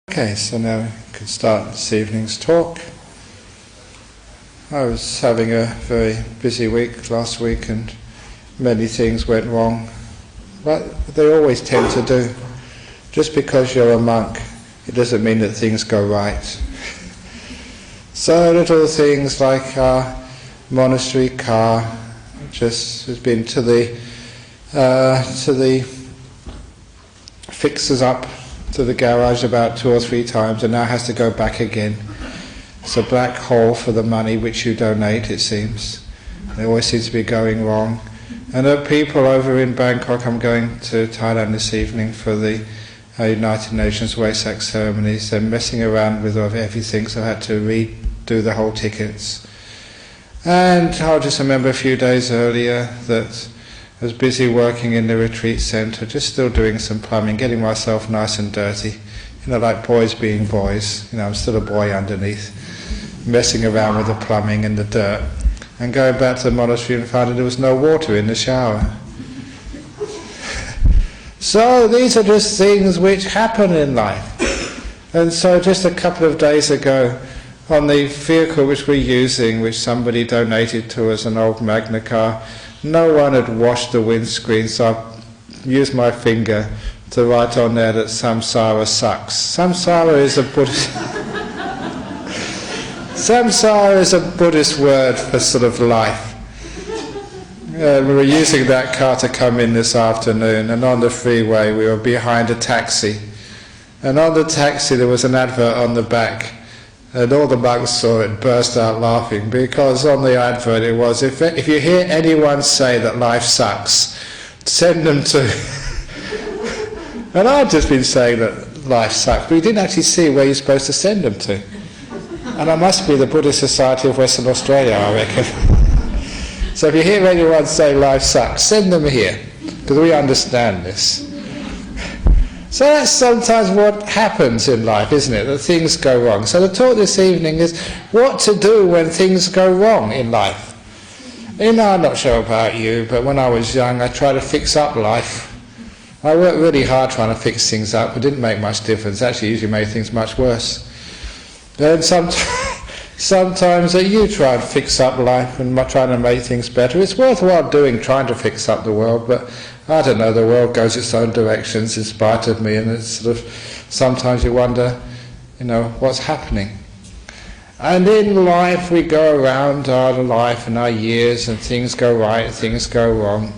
Okay, so now we can start this evening's talk. I was having a very busy week last week and many things went wrong, but they always tend to do. Just because you're a monk, it doesn't mean that things go right. So little things like our monastery car just has been to the fixers up to the garage about 2 or 3 times and now has to go back again. It's a black hole for the money which you donate, it seems. They always seem to be going wrong. And there are people over in Bangkok. I'm going to Thailand this evening for the United Nations Waisak ceremonies. They're messing around with everything, so I had to redo the whole tickets. And I'll just remember a few days earlier that I was busy working in the retreat centre, just still doing some plumbing, getting myself nice and dirty. Like boys being boys. I'm still a boy underneath, messing around with the plumbing and the dirt. And going back to the monastery and finding there was no water in the shower. So these are just things which happen in life. And so just a couple of days ago, on the vehicle which we're using, which somebody donated to us, an old Magna car, no one had washed the windscreen, so I used my finger to write on there that Samsara sucks. Samsara is a Buddhist Samsara is a Buddhist word for sort of life. We were using that car to come in this afternoon, and on the freeway we were behind a taxi. And on the taxi there was an advert on the back. And all the monks saw it, burst out laughing, because on the advert it was, if you hear anyone say that life sucks, send them to... And I'd just been saying that life sucks, but you didn't actually see where you're supposed to send them to. And I must be the Buddhist Society of Western Australia, I reckon. So if you hear anyone say life sucks, send them here, because we understand this. So that's sometimes what happens in life, isn't it? That things go wrong. So the talk this evening is what to do when things go wrong in life. I'm not sure about you, but when I was young I tried to fix up life. I worked really hard trying to fix things up, but it didn't make much difference. Actually, usually made things much worse. And sometimes you try and fix up life and trying to make things better. It's worthwhile doing, trying to fix up the world, but I don't know, the world goes its own directions in spite of me, and it's sort of, sometimes you wonder, what's happening. And in life we go around our life and our years, and things go right, things go wrong.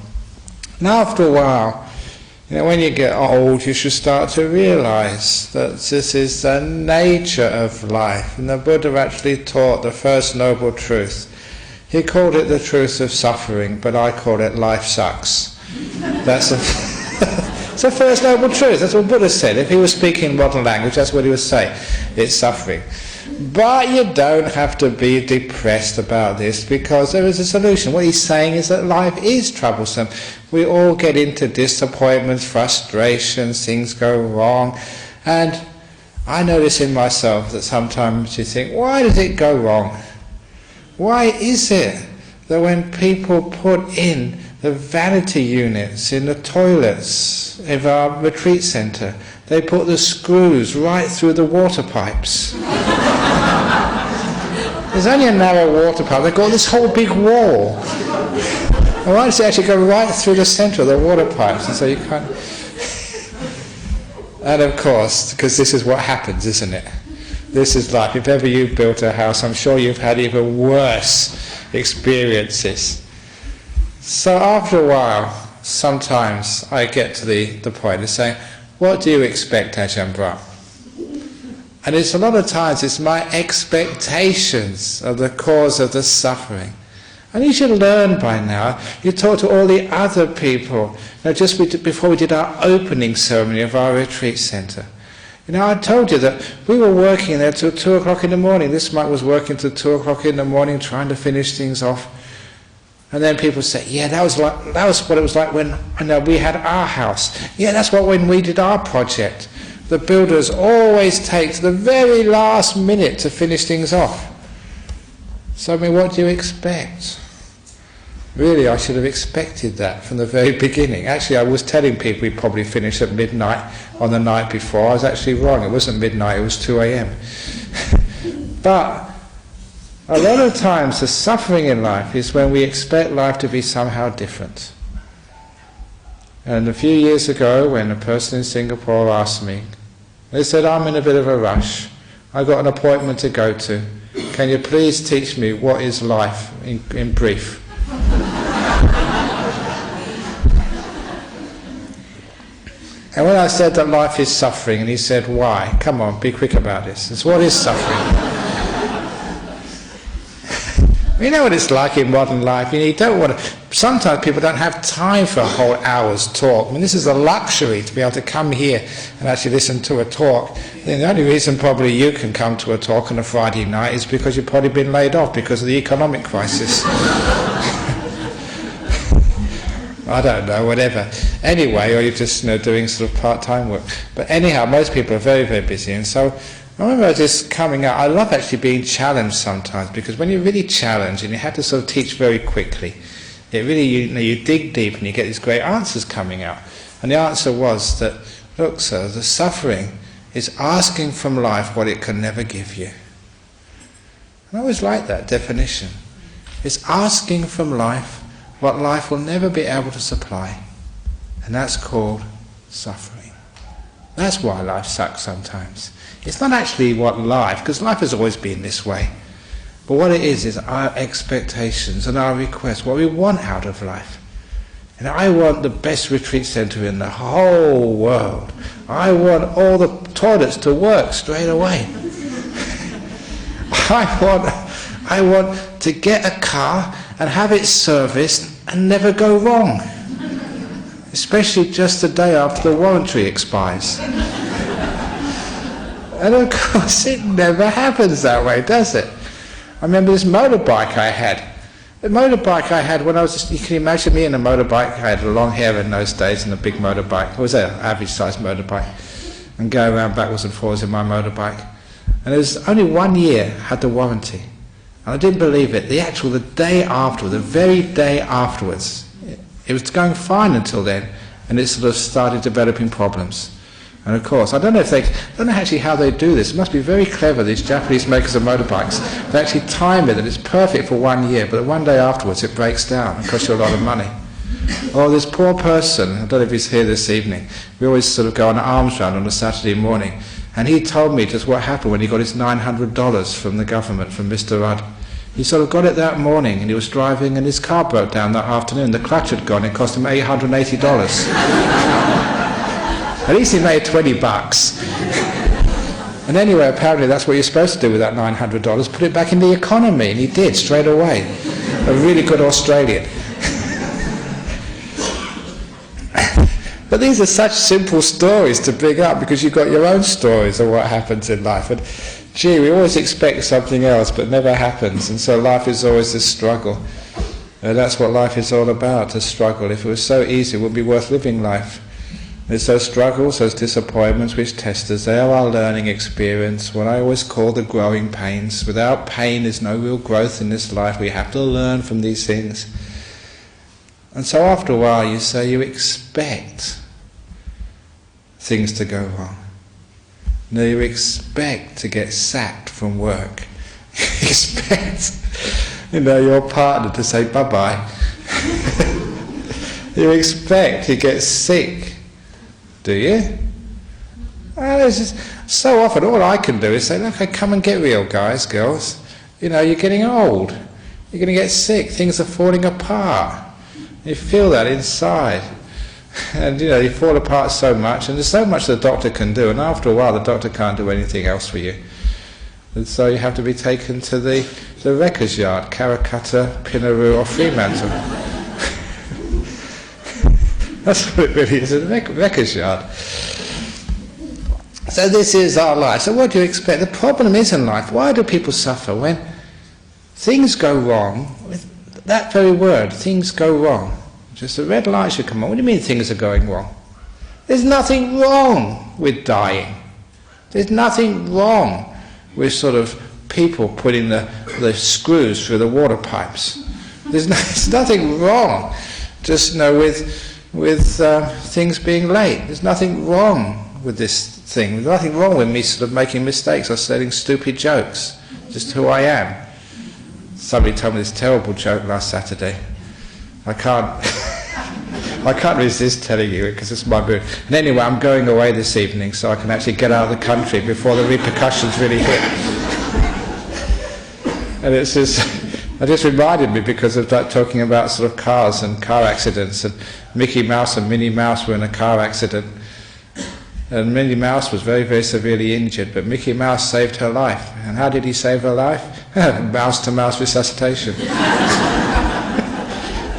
And after a while, when you get old, you should start to realize that this is the nature of life. And the Buddha actually taught the first noble truth. He called it the truth of suffering, but I call it life sucks. That's it's the first noble truth. That's what Buddha said. If he was speaking modern language, that's what he would say. It's suffering. But you don't have to be depressed about this, because there is a solution. What he's saying is that life is troublesome. We all get into disappointments, frustrations, things go wrong. And I notice in myself that sometimes you think, why does it go wrong? Why is it that when people put in the vanity units in the toilets of our retreat centre, they put the screws right through the water pipes? There's only a narrow water pipe, they've got this whole big wall. And why does it actually go right through the centre of the water pipes? And so you can't... And of course, because this is what happens, isn't it? This is life. If ever you've built a house, I'm sure you've had even worse experiences. So after a while, sometimes I get to the point of saying, what do you expect, AjahnBrahm? And it's a lot of times it's my expectations of the cause of the suffering. And you should learn by now. You talk to all the other people. Just before we did our opening ceremony of our retreat centre, I told you that we were working there till 2 o'clock in the morning. This monk was working till 2 o'clock in the morning trying to finish things off. And then people say, yeah, that was what it was like when we had our house. Yeah, that's when we did our project. The builders always take to the very last minute to finish things off. So what do you expect? Really, I should have expected that from the very beginning. Actually, I was telling people we'd probably finish at midnight on the night before. I was actually wrong. It wasn't midnight, it was 2 a.m. But a lot of times the suffering in life is when we expect life to be somehow different. And a few years ago, when a person in Singapore asked me, they said, I'm in a bit of a rush. I've got an appointment to go to. Can you please teach me what is life in brief? And when I said that life is suffering, and he said, why? Come on, be quick about this. It's what is suffering? You know what it's like in modern life. You don't want to. Sometimes people don't have time for a whole hour's talk. I mean, this is a luxury to be able to come here and actually listen to a talk. The only reason probably you can come to a talk on a Friday night is because you've probably been laid off because of the economic crisis. I don't know, whatever. Anyway, or you're just doing sort of part-time work. But anyhow, most people are very, very busy, and so I remember just coming out. I love actually being challenged sometimes, because when you're really challenged and you have to sort of teach very quickly, it really, you dig deep and you get these great answers coming out. And the answer was that, look, sir, the suffering is asking from life what it can never give you. And I always like that definition. It's asking from life what life will never be able to supply. And that's called suffering. That's why life sucks sometimes. It's not actually what life, because life has always been this way. But what it is our expectations and our requests, what we want out of life. And I want the best retreat centre in the whole world. I want all the toilets to work straight away. I want to get a car and have it serviced and never go wrong. Especially just the day after the warranty expires. And of course it never happens that way, does it? I remember this motorbike I had. The motorbike I had when I was, you can imagine me in a motorbike. I had long hair in those days and a big motorbike. It was an average sized motorbike. And go around backwards and forwards in my motorbike. And it was only 1 year had the warranty. And I didn't believe it. The day after, the very day afterwards, it was going fine until then. And it sort of started developing problems. And of course, I don't know actually how they do this. It must be very clever, these Japanese makers of motorbikes. They actually time it that it's perfect for 1 year, but one day afterwards it breaks down and costs you a lot of money. Oh, this poor person, I don't know if he's here this evening, we always sort of go on an arms round on a Saturday morning, and he told me just what happened when he got his $900 from the government, from Mr. Rudd. He sort of got it that morning, and he was driving, and his car broke down that afternoon. The clutch had gone, it cost him $880. At least he made $20. And anyway, apparently that's what you're supposed to do with that $900, put it back in the economy, and he did straight away. A really good Australian. But these are such simple stories to bring up, because you've got your own stories of what happens in life. And gee, we always expect something else, but it never happens, and so life is always this struggle. And that's what life is all about, a struggle. If it was so easy, it wouldn't be worth living life. It's those struggles, those disappointments which test us. They are our learning experience, what I always call the growing pains. Without pain there's no real growth in this life. We have to learn from these things. And so after a while you say you expect things to go wrong. No, you expect to get sacked from work. You expect, your partner to say bye-bye. You expect to get sick. Do you? Well, so often all I can do is say, look, come and get real, guys, girls. You're getting old. You're going to get sick. Things are falling apart. You feel that inside. And, you fall apart so much, and there's so much the doctor can do, and after a while the doctor can't do anything else for you. And so you have to be taken to the wrecker's yard, Karakata, Pinaroo or Fremantle. That's what it really is, a wrecker's yard. So this is our life. So what do you expect? The problem is in life, why do people suffer? When things go wrong, with that very word, things go wrong. Just the red light should come on. What do you mean things are going wrong? There's nothing wrong with dying. There's nothing wrong with sort of people putting the screws through the water pipes. There's nothing wrong, just with things being late. There's nothing wrong with this thing. There's nothing wrong with me sort of making mistakes or saying stupid jokes. Just who I am. Somebody told me this terrible joke last Saturday. I can't resist telling you it because it's my mood. And anyway, I'm going away this evening so I can actually get out of the country before the repercussions really hit. And it just reminded me because of that, talking about sort of cars and car accidents, and Mickey Mouse and Minnie Mouse were in a car accident, and Minnie Mouse was very, very severely injured, but Mickey Mouse saved her life. And how did he save her life? Mouse-to-mouse resuscitation.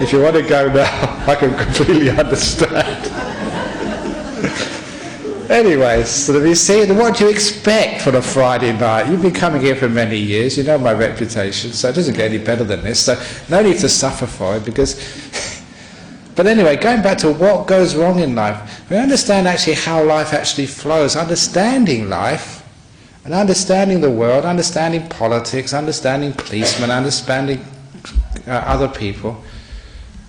If you want to go now, I can completely understand. Anyway, so you see, what do you expect for a Friday night? You've been coming here for many years, you know my reputation, so it doesn't get any better than this, so no need to suffer for it, because... But anyway, going back to what goes wrong in life, we understand actually how life actually flows, understanding life, and understanding the world, understanding politics, understanding policemen, understanding other people.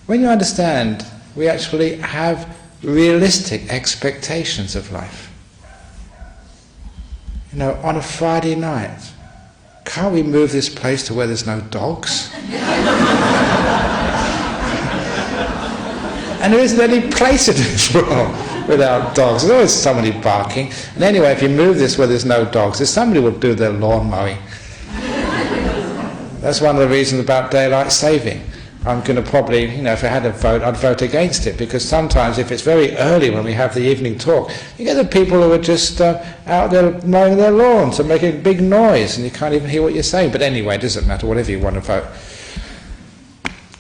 When you understand, we actually have realistic expectations of life. You know, on a Friday night, can't we move this place to where there's no dogs? And there isn't any place in this world without dogs. There's always somebody barking. And anyway, if you move this where there's no dogs, there's somebody will do their lawn mowing. That's one of the reasons about daylight saving. I'm going to probably, you know, if I had a vote, I'd vote against it, because sometimes if it's very early when we have the evening talk, you get the people who are just out there mowing their lawns and making a big noise, and you can't even hear what you're saying. But anyway, it doesn't matter, whatever you want to vote.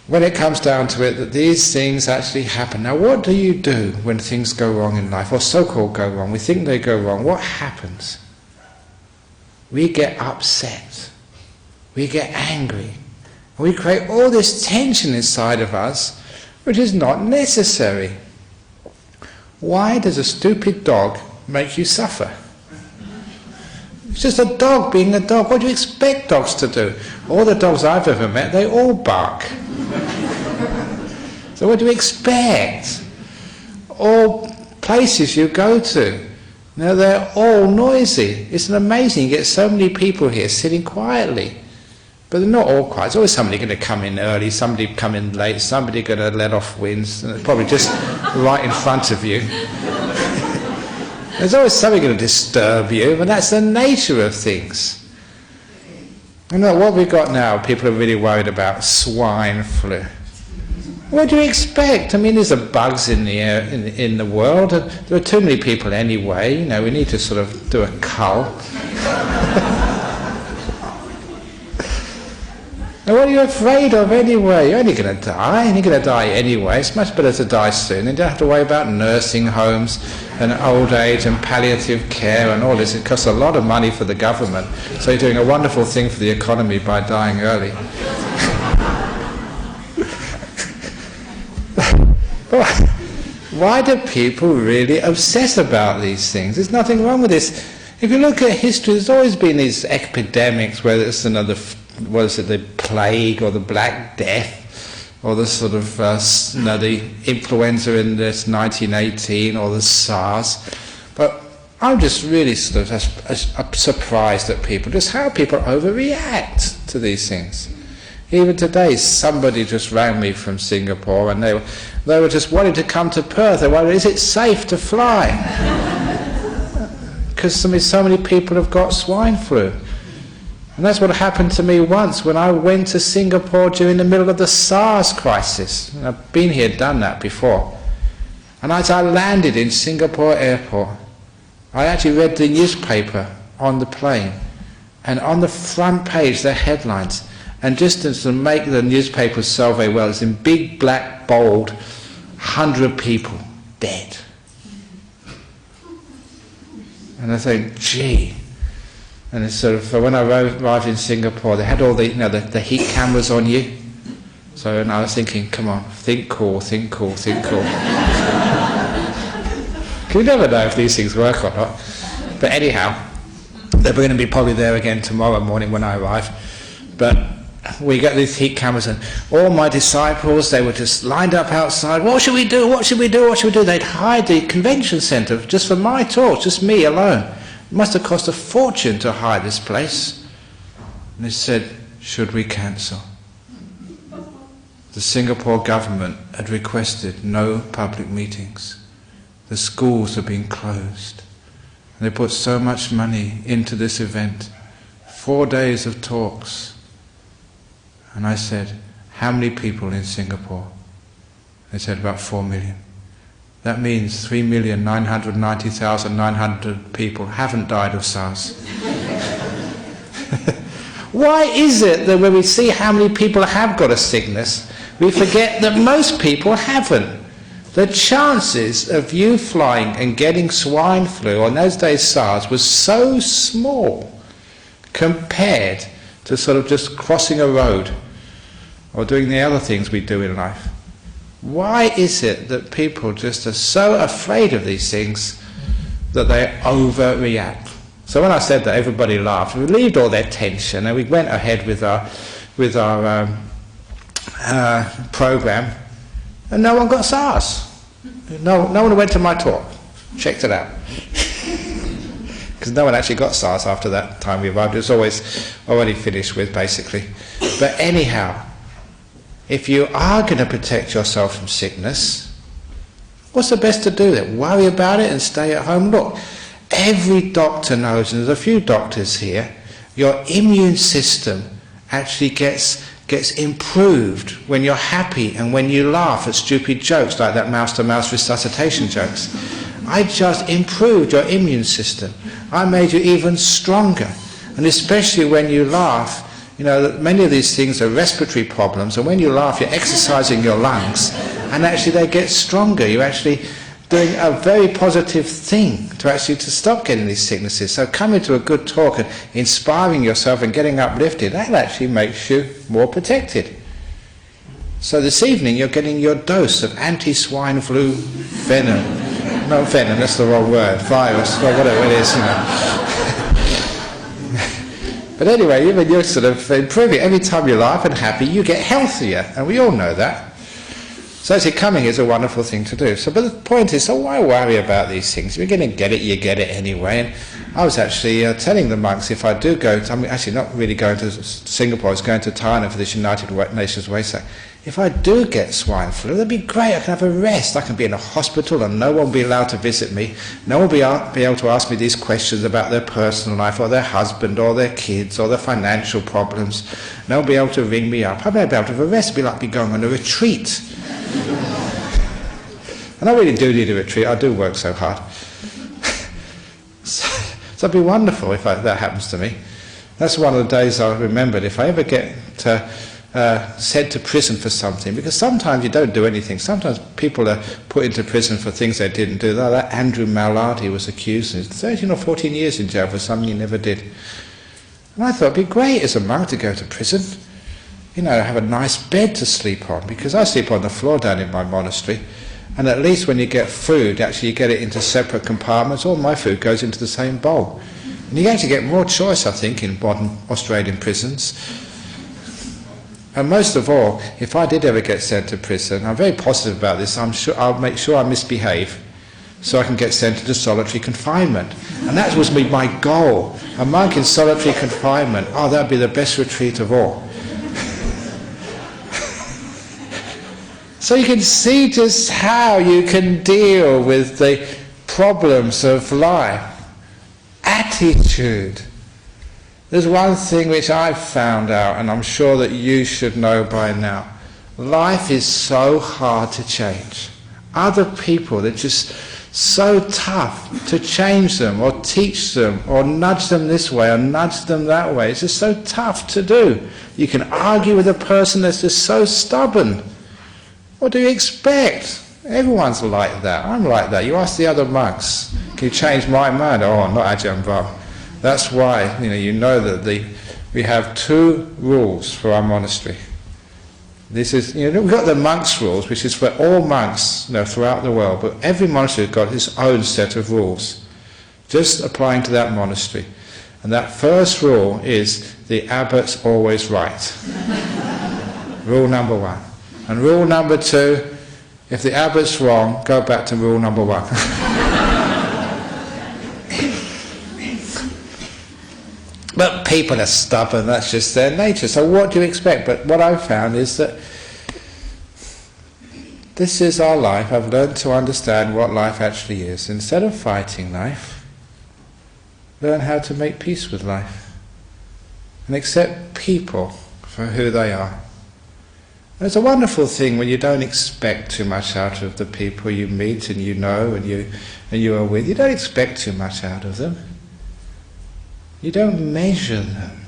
When it comes down to it, that these things actually happen. Now, what do you do when things go wrong in life, or so-called go wrong? We think they go wrong. What happens? We get upset. We get angry. We create all this tension inside of us, which is not necessary. Why does a stupid dog make you suffer? It's just a dog being a dog. What do you expect dogs to do? All the dogs I've ever met, they all bark. So what do you expect? All places you go to, now they're all noisy. It's amazing, you get so many people here sitting quietly. But they're not all quiet. There's always somebody going to come in early, somebody come in late, somebody going to let off winds, and it's probably just right in front of you. There's always something going to disturb you, but that's the nature of things. You know, what we've got now, people are really worried about swine flu. What do you expect? I mean, there's bugs in the air, in the world, and there are too many people anyway. You know, we need to sort of do a cull. And what are you afraid of anyway? You're only going to die, and you're going to die anyway. It's much better to die soon. You don't have to worry about nursing homes and old age and palliative care and all this. It costs a lot of money for the government. So you're doing a wonderful thing for the economy by dying early. Why do people really obsess about these things? There's nothing wrong with this. If you look at history, there's always been these epidemics, whether it's another, the plague or the Black Death, or the sort of the influenza in this 1918, or the SARS. But I'm just really sort of surprised at people, just how people overreact to these things. Even today, somebody just rang me from Singapore, and they were just wanting to come to Perth. They wondered, is it safe to fly? Because so many people have got swine flu. And that's what happened to me once when I went to Singapore during the middle of the SARS crisis. And I've been here, done that before. And as I landed in Singapore airport, I actually read the newspaper on the plane. And on the front page, the headlines, and just to make the newspapers sell very well, it's in big black bold, 100 people dead. And I think, gee. And it's sort of, when I arrived in Singapore, they had all the, the heat cameras on you. So and I was thinking, come on, think cool, think cool, think cool. You never know if these things work or not. But anyhow, they're going to be probably there again tomorrow morning when I arrive. But we got these heat cameras, and all my disciples, they were just lined up outside. What should we do? What should we do? What should we do? They'd hide the convention centre just for my talk, just me alone. It must have cost a fortune to hide this place. And they said, should we cancel? The Singapore government had requested no public meetings. The schools are being closed. And they put so much money into this event. 4 days of talks. And I said, how many people in Singapore? They said about 4 million. That means 3,990,900 people haven't died of SARS. Why is it that when we see how many people have got a sickness, we forget that most people haven't? The chances of you flying and getting swine flu, or in those days SARS, was so small compared to sort of just crossing a road or doing the other things we do in life. Why is it that people just are so afraid of these things that they overreact? So when I said that, everybody laughed. We relieved all their tension and we went ahead with our program, and no one got SARS. No one went to my talk, checked it out. Because no one actually got SARS after that time we arrived. It was always already finished with, basically. But anyhow, if you are going to protect yourself from sickness, what's the best to do then? Worry about it and stay at home? Look, every doctor knows, and there's a few doctors here, your immune system actually gets improved when you're happy and when you laugh at stupid jokes like that mouse-to-mouse resuscitation jokes. I just improved your immune system. I made you even stronger. And especially when you laugh, you know, many of these things are respiratory problems, and when you laugh, you're exercising your lungs, and actually they get stronger. You're actually doing a very positive thing to stop getting these sicknesses. So coming to a good talk and inspiring yourself and getting uplifted, that actually makes you more protected. So this evening you're getting your dose of anti-swine flu venom. Not venom, that's the wrong word. Virus, or whatever it is, you know. But anyway, even you're sort of improving. Every time you laugh and happy, you get healthier, and we all know that. So actually coming is a wonderful thing to do. So, but the point is, so why worry about these things? If you're going to get it, you get it anyway. And I was actually telling the monks, if I do go to, I'm actually not really going to Singapore, I was going to Thailand for this United Nations Wayside. If I do get swine flu, that'd be great. I can have a rest. I can be in a hospital and no one will be allowed to visit me. No one will be able to ask me these questions about their personal life or their husband or their kids or their financial problems. No one will be able to ring me up. I'd be able to have a rest. It'd be like me going on a retreat. And I really do need a retreat. I do work so hard. So it'd be wonderful if that happens to me. That's one of the days I remembered. If I ever get sent to prison for something, because sometimes you don't do anything. Sometimes people are put into prison for things they didn't do. That Andrew Mallard, he was accused, and 13 or 14 years in jail for something he never did. And I thought it'd be great as a monk to go to prison. You know, have a nice bed to sleep on, because I sleep on the floor down in my monastery, and at least when you get food, actually you get it into separate compartments. All my food goes into the same bowl. And you actually get more choice, I think, in modern Australian prisons. And most of all, if I did ever get sent to prison, I'm very positive about this, I'll make sure I misbehave so I can get sent into solitary confinement. And that was my goal. A monk in solitary confinement, that would be the best retreat of all. So you can see just how you can deal with the problems of life. Attitude. There's one thing which I've found out, and I'm sure that you should know by now. Life is so hard to change. Other people, they're just so tough to change them or teach them or nudge them this way or nudge them that way. It's just so tough to do. You can argue with a person that's just so stubborn. What do you expect? Everyone's like that. I'm like that. You ask the other monks, can you change my mind? Oh, I'm not AjahnBrahm. That's why, you know that we have 2 rules for our monastery. This is, we've got the monks' rules, which is for all monks throughout the world, but every monastery has got its own set of rules, just applying to that monastery. And that first rule is the abbot's always right. Rule number 1. And rule number 2, if the abbot's wrong, go back to rule number 1. But people are stubborn, that's just their nature. So what do you expect? But what I've found is that this is our life. I've learned to understand what life actually is. Instead of fighting life, learn how to make peace with life and accept people for who they are. And it's a wonderful thing when you don't expect too much out of the people you meet and you know and you are with. You don't expect too much out of them. You don't measure them.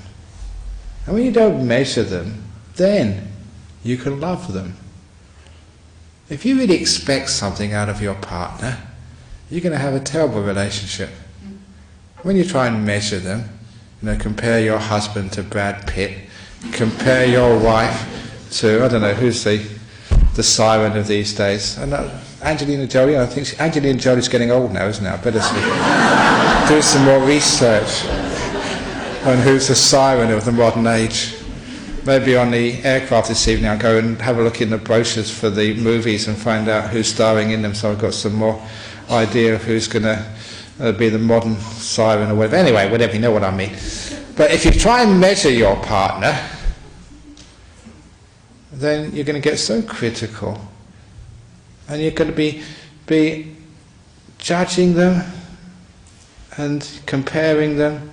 And when you don't measure them, then you can love them. If you really expect something out of your partner, you're going to have a terrible relationship. When you try and measure them, compare your husband to Brad Pitt, compare your wife to, I don't know, who's the siren of these days? I know, Angelina Jolie. I think Angelina Jolie's getting old now, isn't it? I better do some more research on who's the siren of the modern age. Maybe on the aircraft this evening I'll go and have a look in the brochures for the movies and find out who's starring in them, so I've got some more idea of who's going to be the modern siren or whatever. Anyway, whatever, you know what I mean. But if you try and measure your partner, then you're going to get so critical, and you're going to be judging them and comparing them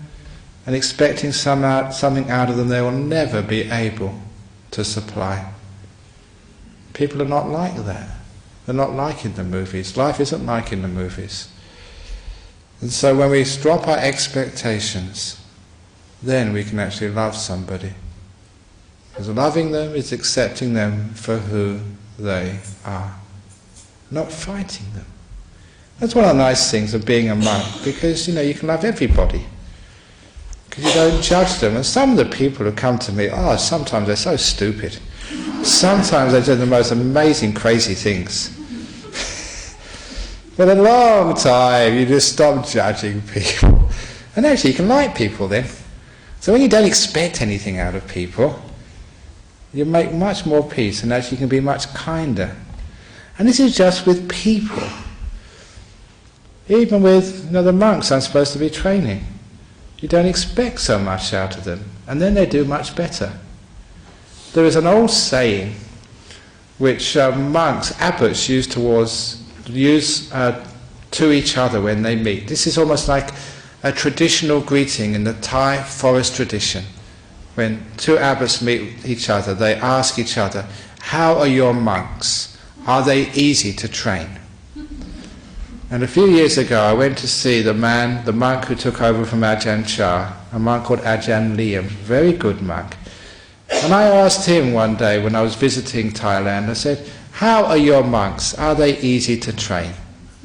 and expecting something out of them they will never be able to supply. People are not like that. They're not like in the movies. Life isn't like in the movies. And so when we drop our expectations, then we can actually love somebody. Because loving them is accepting them for who they are, not fighting them. That's one of the nice things of being a monk, because you can love everybody. Because you don't judge them. And some of the people who come to me, sometimes they're so stupid. Sometimes they do the most amazing, crazy things. For a long time, you just stop judging people. And actually, you can like people then. So when you don't expect anything out of people, you make much more peace, and actually you can be much kinder. And this is just with people. Even with the monks I'm supposed to be training. You don't expect so much out of them, and then they do much better. There is an old saying which monks, abbots use to each other when they meet. This is almost like a traditional greeting in the Thai forest tradition. When two abbots meet each other, they ask each other, "How are your monks? Are they easy to train?" And a few years ago I went to see the monk who took over from Ajahn Chah, a monk called Ajahn Liam, very good monk. And I asked him one day when I was visiting Thailand, I said, "How are your monks? Are they easy to train?"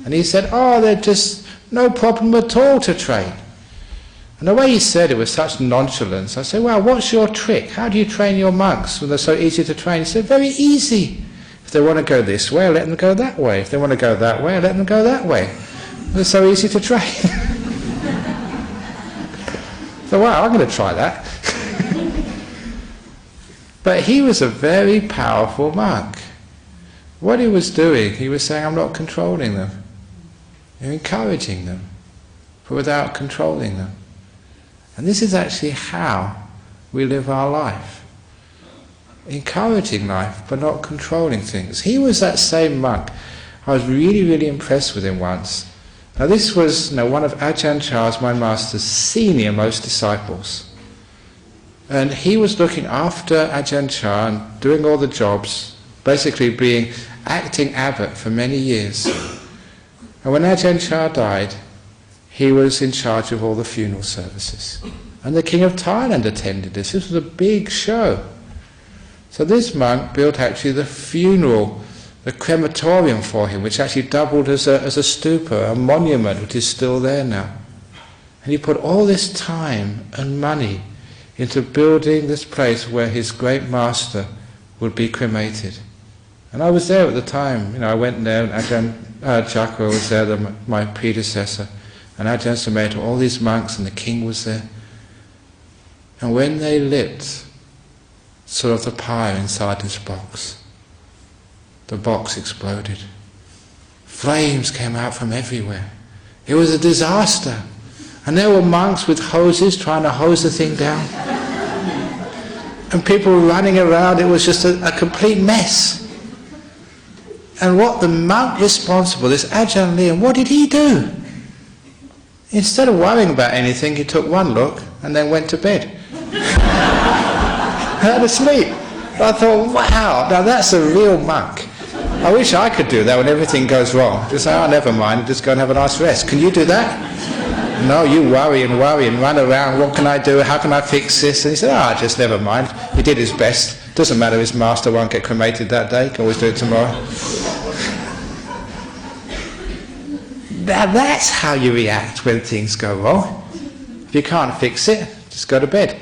And he said, "They're just no problem at all to train." And the way he said it with such nonchalance, I said, "Well, what's your trick? How do you train your monks when they're so easy to train?" He said, "Very easy. If they want to go this way, I let them go that way. If they want to go that way, I let them go that way. They're so easy to train." So, wow, I'm going to try that. But he was a very powerful monk. What he was doing, he was saying, "I'm not controlling them. I'm encouraging them, but without controlling them." And this is actually how we live our life. Encouraging life, but not controlling things. He was that same monk. I was really, really impressed with him once. Now this was one of Ajahn Chah's, my master's, senior most disciples. And he was looking after Ajahn Chah and doing all the jobs, basically being acting abbot for many years. And when Ajahn Chah died, he was in charge of all the funeral services. And the King of Thailand attended this. This was a big show. So this monk built actually the funeral, the crematorium for him, which actually doubled as a stupa, a monument, which is still there now. And he put all this time and money into building this place where his great master would be cremated. And I was there at the time. I went there, and Ajahn Chakra was there, my predecessor, and Ajahn Sumedho, all these monks, and the king was there. And when they lit sort of the pyre inside this box, the box exploded. Flames came out from everywhere. It was a disaster. And there were monks with hoses trying to hose the thing down. And people were running around. It was just a complete mess. And what the monk responsible, this Ajahn, what did he do? Instead of worrying about anything, he took one look and then went to bed. Had to sleep. I thought, wow, now that's a real monk. I wish I could do that when everything goes wrong. Just say, oh, never mind, just go and have a nice rest. Can you do that? No, you worry and run around. What can I do? How can I fix this? And he said, just never mind. He did his best. Doesn't matter, his master won't get cremated that day. Can always do it tomorrow. Now that's how you react when things go wrong. If you can't fix it, just go to bed.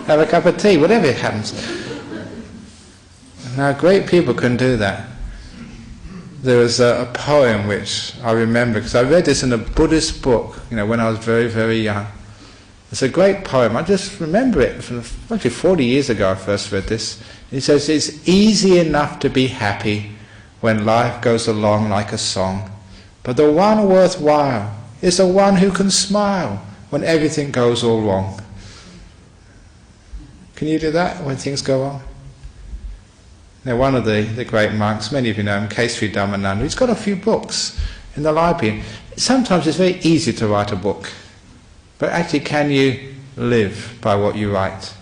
Have a cup of tea, whatever happens. Now great people can do that. There was a poem which I remember, because I read this in a Buddhist book, when I was very, very young. It's a great poem. I just remember it from actually 40 years ago I first read this. It says, it's easy enough to be happy when life goes along like a song, but the one worthwhile is the one who can smile when everything goes all wrong. Can you do that when things go wrong? Now one of the great monks, many of you know him, Kesari Dhammananda, he's got a few books in the library. Sometimes it's very easy to write a book, but actually can you live by what you write?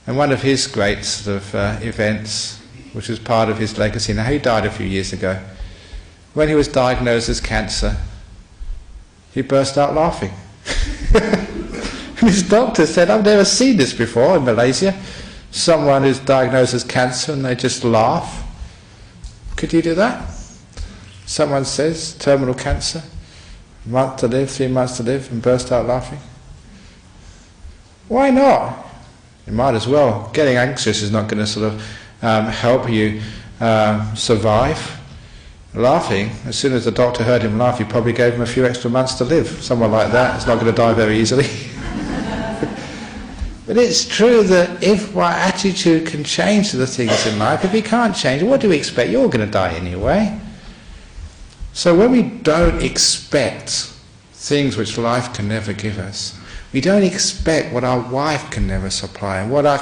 And one of his great sort of events, which was part of his legacy, now he died a few years ago, when he was diagnosed as cancer, he burst out laughing. And his doctor said, I've never seen this before in Malaysia. Someone who's diagnosed as cancer and they just laugh. Could you do that? Someone says, terminal cancer, a month to live, 3 months to live, and burst out laughing. Why not? You might as well. Getting anxious is not going to sort of help you survive. Laughing, as soon as the doctor heard him laugh, he probably gave him a few extra months to live. Someone like that is not going to die very easily. But it's true that if our attitude can change to the things in life, if we can't change, what do we expect? You're going to die anyway. So when we don't expect things which life can never give us, we don't expect what our wife can never supply, and what our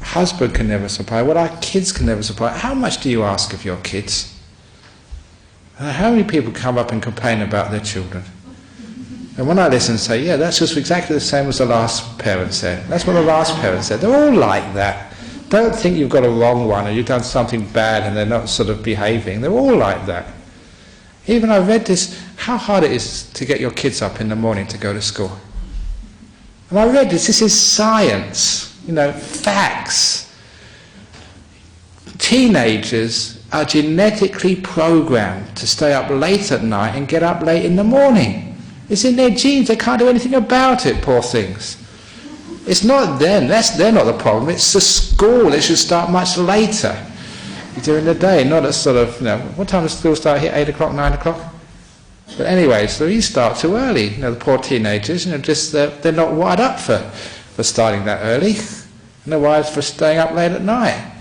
husband can never supply, what our kids can never supply. How much do you ask of your kids? How many people come up and complain about their children? And when I listen and say, yeah, that's just exactly the same as the last parent said. That's what the last parent said. They're all like that. Don't think you've got a wrong one or you've done something bad and they're not sort of behaving. They're all like that. Even I read this, how hard it is to get your kids up in the morning to go to school. And I read this is science, facts. Teenagers are genetically programmed to stay up late at night and get up late in the morning. It's in their genes, they can't do anything about it, poor things. It's not them, they're not the problem, it's the school. They should start much later during the day, not at sort of, what time does school start here, 8 o'clock, 9 o'clock? But anyway, so you start too early. The poor teenagers, just they're not wired up for starting that early, and they're wired for staying up late at night.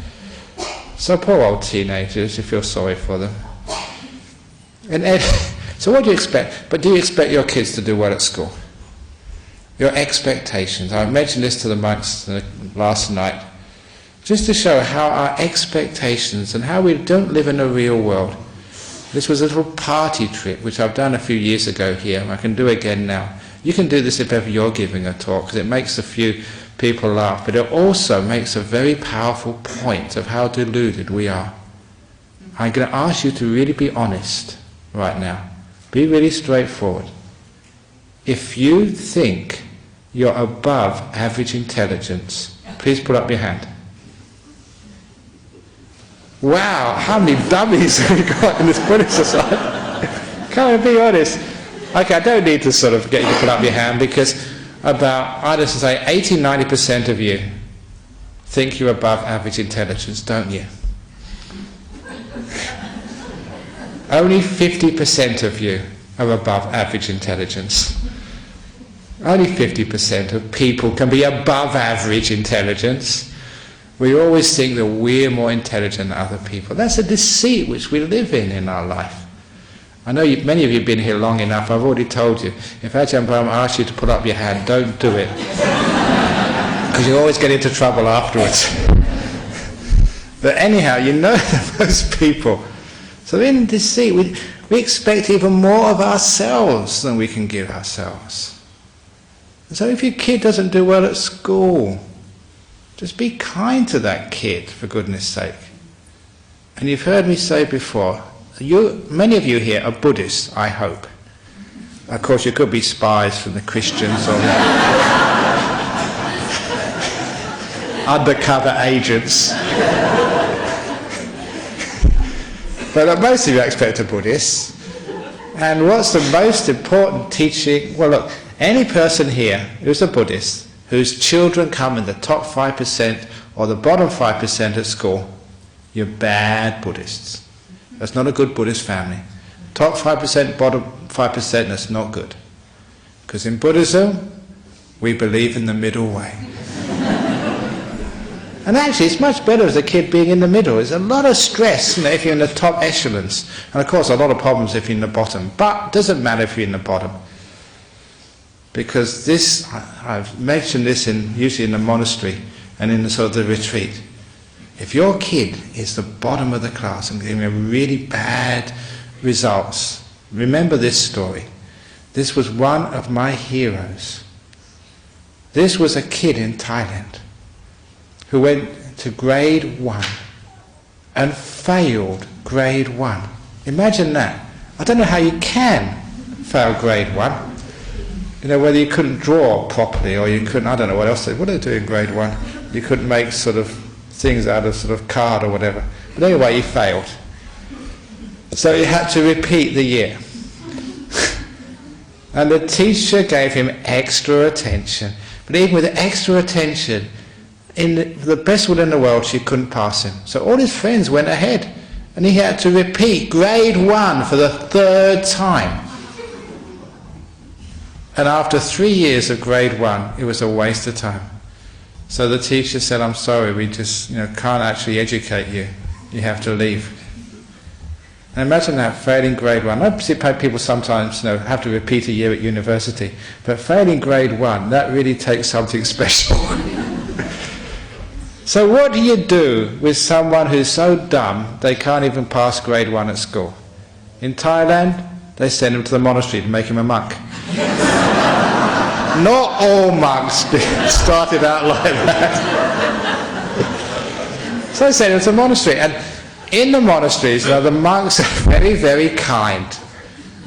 So poor old teenagers, you feel sorry for them. So what do you expect? But do you expect your kids to do well at school? Your expectations. I mentioned this to the monks last night, just to show how our expectations and how we don't live in a real world. This was a little party trick which I've done a few years ago here, and I can do again now. You can do this if ever you're giving a talk, because it makes a few people laugh, but it also makes a very powerful point of how deluded we are. I'm going to ask you to really be honest right now. Be really straightforward. If you think you're above average intelligence, please put up your hand. Wow, how many dummies have we got in this Buddhist society? Come on, be honest. Okay, I don't need to sort of get you to put up your hand, because about, I just say 80-90% of you think you're above average intelligence, don't you? Only 50% of you are above average intelligence. Only 50% of people can be above average intelligence. We always think that we're more intelligent than other people. That's a deceit which we live in our life. I know many of you have been here long enough. I've already told you, if AjahnBrahm asks you to put up your hand, don't do it. Because you always get into trouble afterwards. But anyhow, you know that most people, so in deceit, we expect even more of ourselves than we can give ourselves. So if your kid doesn't do well at school, just be kind to that kid, for goodness sake. And you've heard me say before, many of you here are Buddhists, I hope. Of course, you could be spies from the Christians or undercover agents. But most of you I expect are Buddhists. And what's the most important teaching? Well, look, any person here who's a Buddhist, whose children come in the top 5% or the bottom 5% at school, you're bad Buddhists. That's not a good Buddhist family. Top 5%, bottom 5%, that's not good. Because in Buddhism, we believe in the middle way. And actually, it's much better as a kid being in the middle. There's a lot of stress, if you're in the top echelons. And of course, a lot of problems if you're in the bottom. But it doesn't matter if you're in the bottom. Because this, I've mentioned this usually in the monastery and in the sort of the retreat. If your kid is the bottom of the class and giving really bad results, remember this story. This was one of my heroes. This was a kid in Thailand who went to grade 1 and failed grade 1. Imagine that. I don't know how you can fail grade 1. You know, whether you couldn't draw properly or you couldn't, I don't know what else. What do they do in grade 1? You couldn't make sort of things out of sort of card or whatever. But anyway, he failed. So he had to repeat the year. And the teacher gave him extra attention. But even with the extra attention, in the best will in the world, she couldn't pass him. So all his friends went ahead. And he had to repeat grade 1 for the 3rd time. And after 3 years of grade 1, it was a waste of time. So the teacher said, I'm sorry, we just can't actually educate you. You have to leave. And imagine that, failing grade 1. I see people sometimes have to repeat a year at university. But failing grade 1, that really takes something special. So what do you do with someone who's so dumb they can't even pass grade 1 at school? In Thailand, they send him to the monastery to make him a monk. Not all monks started out like that. So they sent him to the monastery. And in the monasteries, the monks are very, very kind.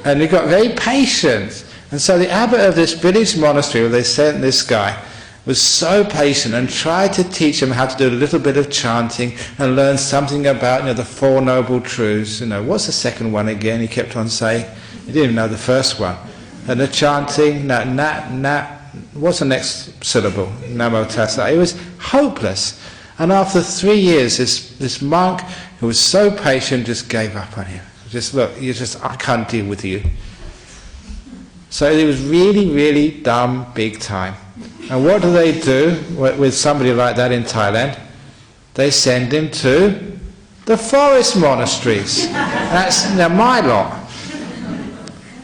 And they got very patient. And so the abbot of this village monastery where they sent this guy was so patient and tried to teach him how to do a little bit of chanting and learn something about the Four Noble Truths. What's the second one again? He kept on saying. He didn't even know the first one. And the chanting, what's the next syllable? Namo, Tassa. It was hopeless. And after 3 years, this monk who was so patient just gave up on him. Just look, I can't deal with you. So it was really, really dumb, big time. And what do they do with somebody like that in Thailand? They send him to the forest monasteries. That's my lot.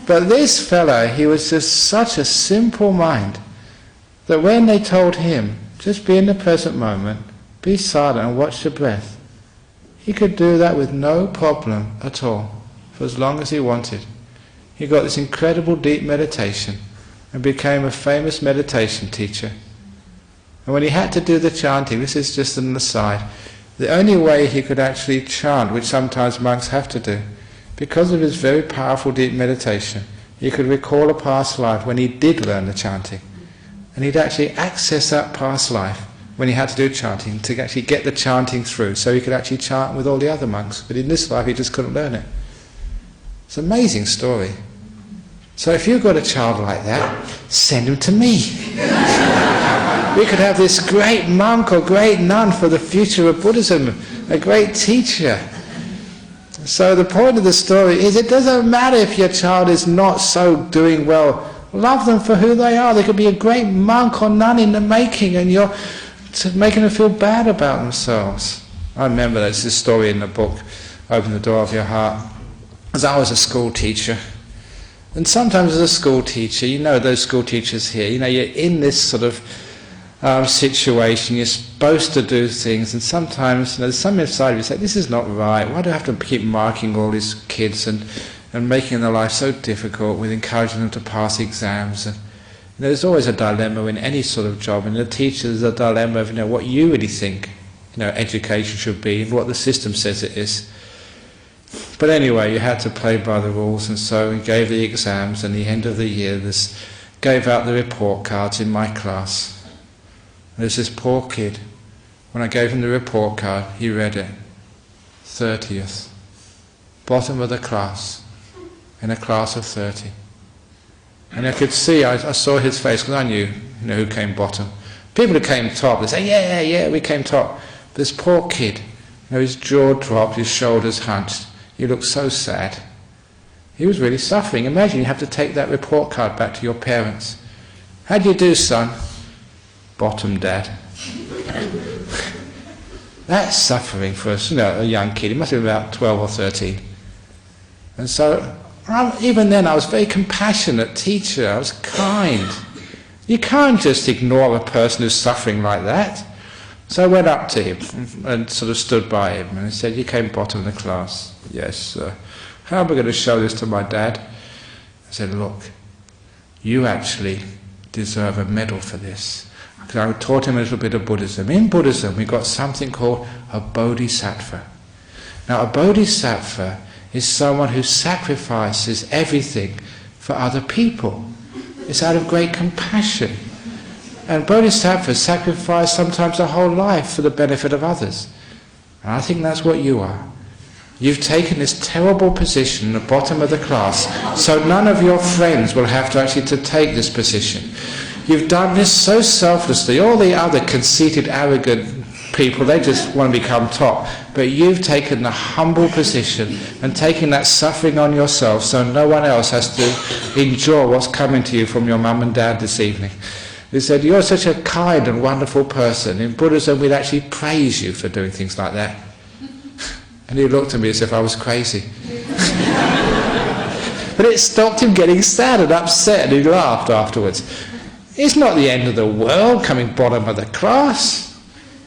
But this fellow, he was just such a simple mind that when they told him, just be in the present moment, be silent and watch the breath, he could do that with no problem at all, for as long as he wanted. He got this incredible deep meditation and became a famous meditation teacher. And when he had to do the chanting, this is just an aside, the only way he could actually chant, which sometimes monks have to do, because of his very powerful deep meditation, he could recall a past life when he did learn the chanting. And he'd actually access that past life when he had to do chanting to actually get the chanting through, so he could actually chant with all the other monks. But in this life he just couldn't learn it. It's an amazing story. So if you've got a child like that, send him to me. We could have this great monk or great nun for the future of Buddhism, a great teacher. So the point of the story is it doesn't matter if your child is not so doing well Love them for who they are. They could be a great monk or nun in the making, and you're making them feel bad about themselves. I remember there's this story in the book, Open the Door of Your Heart. As I was a school teacher, and sometimes as a school teacher, you know those school teachers here, you know, you're in this sort of situation, you're supposed to do things, and sometimes, you know, there's some inside you say, this is not right, why do I have to keep marking all these kids and making their life so difficult with encouraging them to pass exams? And, you know, there's always a dilemma in any sort of job, and the teacher is a dilemma of, you know, what you really think, you know, education should be and what the system says it is. But anyway, you had to play by the rules, and so we gave the exams, and at the end of the year gave out the report cards in my class. There's this poor kid. When I gave him the report card, he read it. 30th. Bottom of the class. In a class of 30. And I could see, I saw his face, because I knew, you know, who came bottom. People who came top, they say, yeah, we came top. But this poor kid, you know, his jaw dropped, his shoulders hunched. He looked so sad. He was really suffering. Imagine you have to take that report card back to your parents. How do you do, son? Bottom, Dad. That's suffering for us, you know, a young kid. He must have been about 12 or 13. And so, even then I was a very compassionate teacher. I was kind. You can't just ignore a person who's suffering like that. So I went up to him and sort of stood by him, and I said, you came bottom of the class. Yes, sir. How am I going to show this to my dad? I said, look, you actually deserve a medal for this. Because I taught him a little bit of Buddhism. In Buddhism we've got something called a bodhisattva. Now a bodhisattva is someone who sacrifices everything for other people. It's out of great compassion. And bodhisattvas sacrifice sometimes their whole life for the benefit of others. And I think that's what you are. You've taken this terrible position at the bottom of the class, so none of your friends will have to actually to take this position. You've done this so selflessly. All the other conceited, arrogant people, they just want to become top. But you've taken the humble position and taken that suffering on yourself so no one else has to endure what's coming to you from your mum and dad this evening. He said, you're such a kind and wonderful person. In Buddhism we'd actually praise you for doing things like that. And he looked at me as if I was crazy. But it stopped him getting sad and upset, and he laughed afterwards. It's not the end of the world coming bottom of the class.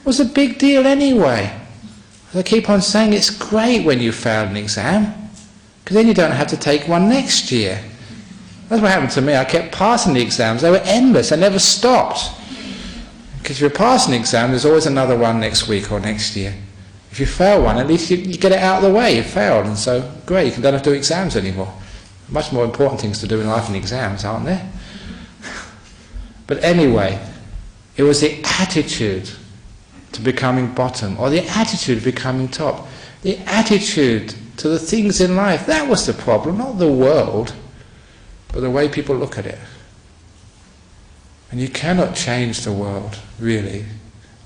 It was a big deal anyway. I keep on saying it's great when you fail an exam, because then you don't have to take one next year. That's what happened to me. I kept passing the exams. They were endless. They never stopped. Because if you're passing an exam, there's always another one next week or next year. If you fail one, at least you get it out of the way. You failed, and so great, you don't have to do exams anymore. Much more important things to do in life than exams, aren't there? But anyway, it was the attitude to becoming bottom, or the attitude to becoming top. The attitude to the things in life, that was the problem, not the world, but the way people look at it. And you cannot change the world, really.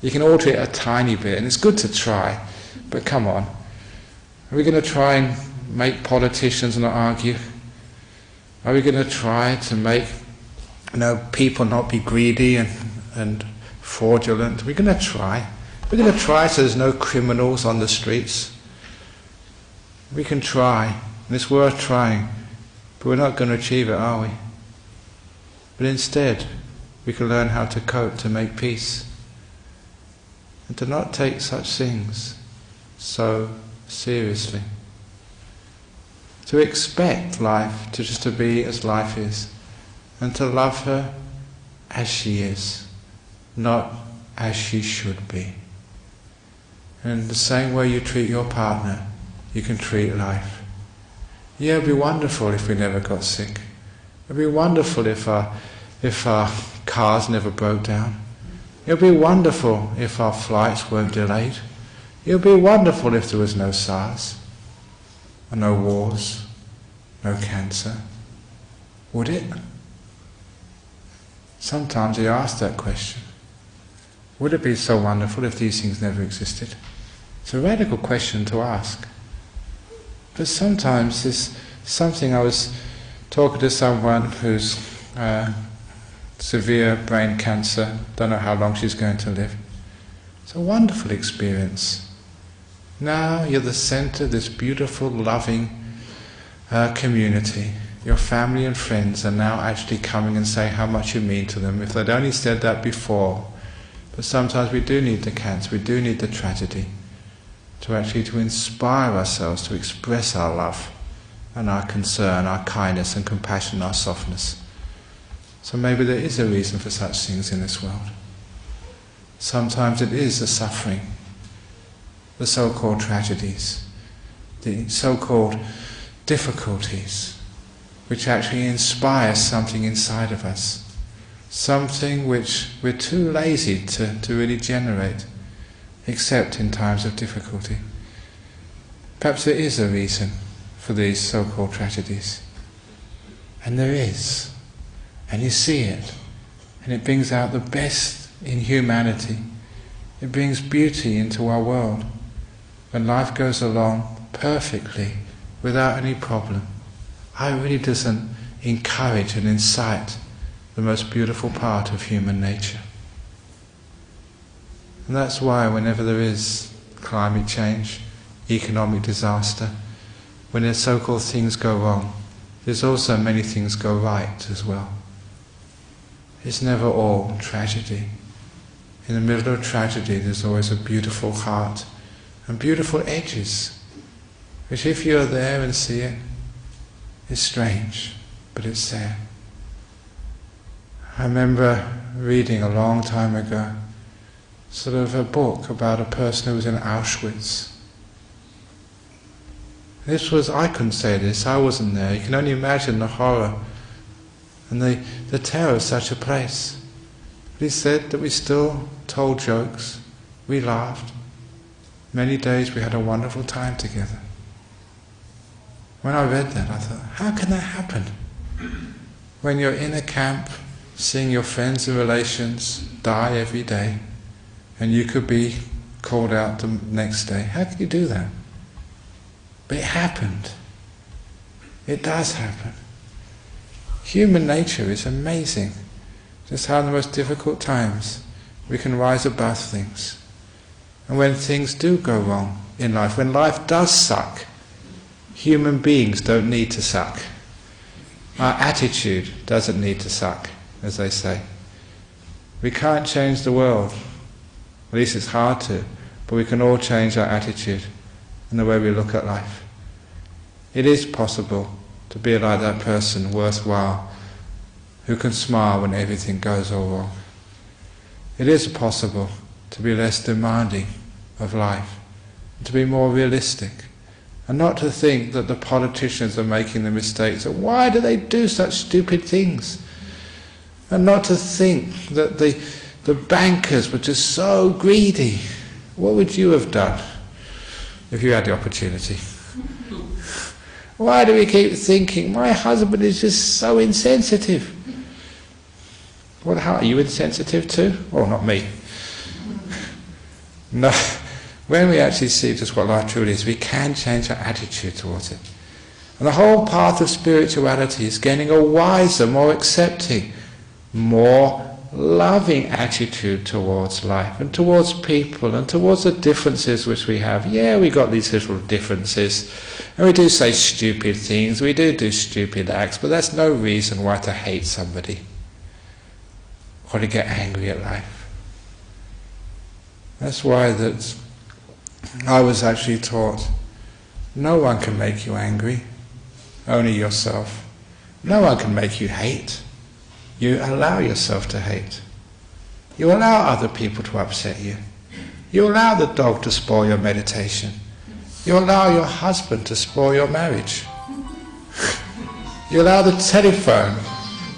You can alter it a tiny bit, and it's good to try, but come on. Are we going to try and make politicians not argue? Are we going to try to make, people not be greedy and fraudulent? We're going to try. We're going to try so there's no criminals on the streets. We can try, and it's worth trying, but we're not going to achieve it, are we? But instead, we can learn how to cope, to make peace, and to not take such things so seriously. To expect life to just to be as life is, and to love her as she is, not as she should be. And the same way you treat your partner, you can treat life. Yeah, it'd be wonderful if we never got sick. It'd be wonderful if our cars never broke down. It'd be wonderful if our flights weren't delayed. It'd be wonderful if there was no SARS, and no wars, no cancer. Would it? Sometimes I ask that question. Would it be so wonderful if these things never existed? It's a radical question to ask. But sometimes there's something. I was talking to someone who's severe brain cancer, don't know how long she's going to live. It's a wonderful experience. Now you're the centre of this beautiful, loving community. Your family and friends are now actually coming and saying how much you mean to them. If they'd only said that before. But sometimes we do need the cancer, we do need the tragedy to inspire ourselves to express our love and our concern, our kindness and compassion, our softness. So maybe there is a reason for such things in this world. Sometimes it is the suffering, the so-called tragedies, the so-called difficulties, which actually inspire something inside of us, something which we're too lazy to really generate, except in times of difficulty. Perhaps there is a reason for these so-called tragedies. And there is. And you see it. And it brings out the best in humanity. It brings beauty into our world. When life goes along perfectly, without any problem, it really doesn't encourage and incite the most beautiful part of human nature. And that's why whenever there is climate change, economic disaster, when the so-called things go wrong, there's also many things go right as well. It's never all tragedy. In the middle of tragedy there's always a beautiful heart and beautiful edges, which if you're there and see it, it's strange, but it's there. I remember reading a long time ago sort of a book about a person who was in Auschwitz. I couldn't say this, I wasn't there. You can only imagine the horror and the terror of such a place. But he said that we still told jokes, we laughed. Many days we had a wonderful time together. When I read that, I thought, how can that happen? When you're in a camp, seeing your friends and relations die every day, and you could be called out the next day. How can you do that? But it happened. It does happen. Human nature is amazing. Just how in the most difficult times we can rise above things. And when things do go wrong in life, when life does suck, human beings don't need to suck. Our attitude doesn't need to suck, as they say. We can't change the world. At least it's hard to, but we can all change our attitude and the way we look at life. It is possible to be like that person, worthwhile, who can smile when everything goes all wrong. It is possible to be less demanding of life, and to be more realistic, and not to think that the politicians are making the mistakes, and why do they do such stupid things? And not to think that the bankers were just so greedy. What would you have done if you had the opportunity? Why do we keep thinking, my husband is just so insensitive? How are you insensitive too? Oh, not me. No. When we actually see just what life truly is, we can change our attitude towards it. And the whole path of spirituality is getting a wiser, more accepting, more loving attitude towards life and towards people and towards the differences which we have. Yeah, we got these little differences and we do say stupid things, we do stupid acts, but that's no reason why to hate somebody or to get angry at life. That's why that I was actually taught no one can make you angry, only yourself. No one can make you hate. You allow yourself to hate. You allow other people to upset you. You allow the dog to spoil your meditation. You allow your husband to spoil your marriage. You allow the telephone